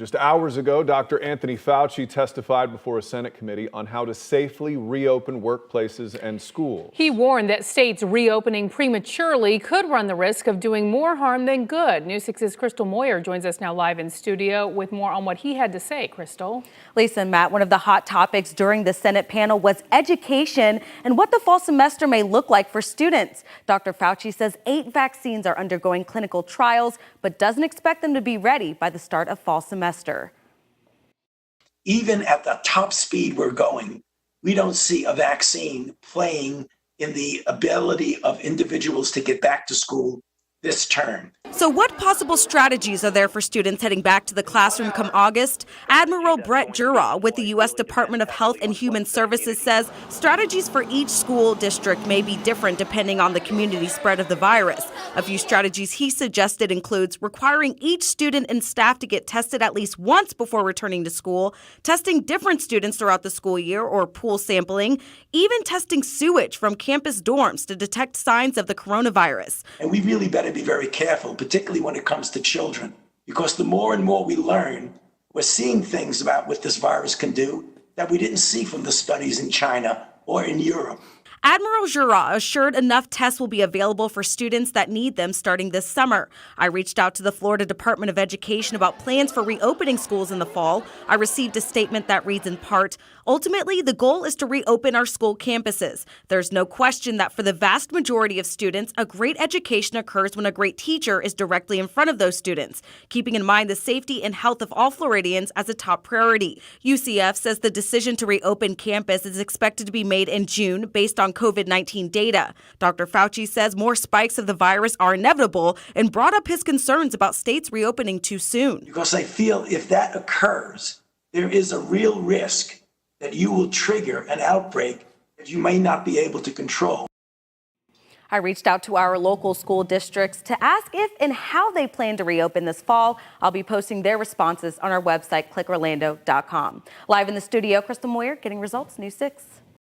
Just hours ago, Dr. Anthony Fauci testified before a Senate committee on how to safely reopen workplaces and schools. He warned that states reopening prematurely could run the risk of doing more harm than good. News 6's Crystal Moyer joins us now live in studio with more on what he had to say. Crystal. Lisa and Matt, one of the hot topics during the Senate panel was education and what the fall semester may look like for students. Dr. Fauci says 8 vaccines are undergoing clinical trials, but doesn't expect them to be ready by the start of fall semester. Even at the top speed we're going, we don't see a vaccine playing in the ability of individuals to get back to school this term. So what possible strategies are there for students heading back to the classroom come August? Admiral Brett Jura with the U.S. Department of Health and Human Services says strategies for each school district may be different depending on the community spread of the virus. A few strategies he suggested includes requiring each student and staff to get tested at least once before returning to school, testing different students throughout the school year or pool sampling, even testing sewage from campus dorms to detect signs of the coronavirus. And we really better be very careful, particularly when it comes to children, because the more and more we learn, we're seeing things about what this virus can do that we didn't see from the studies in China or in Europe. Admiral Jura assured enough tests will be available for students that need them starting this summer. I reached out to the Florida Department of Education about plans for reopening schools in the fall. I received a statement that reads in part, ultimately, the goal is to reopen our school campuses. There's no question that for the vast majority of students, a great education occurs when a great teacher is directly in front of those students, keeping in mind the safety and health of all Floridians as a top priority. UCF says the decision to reopen campus is expected to be made in June based on COVID-19 data. Dr. Fauci says more spikes of the virus are inevitable and brought up his concerns about states reopening too soon. Because I feel if that occurs, there is a real risk that you will trigger an outbreak that you may not be able to control. I reached out to our local school districts to ask if and how they plan to reopen this fall. I'll be posting their responses on our website, clickorlando.com. Live in the studio, Crystal Moyer, getting results, News 6.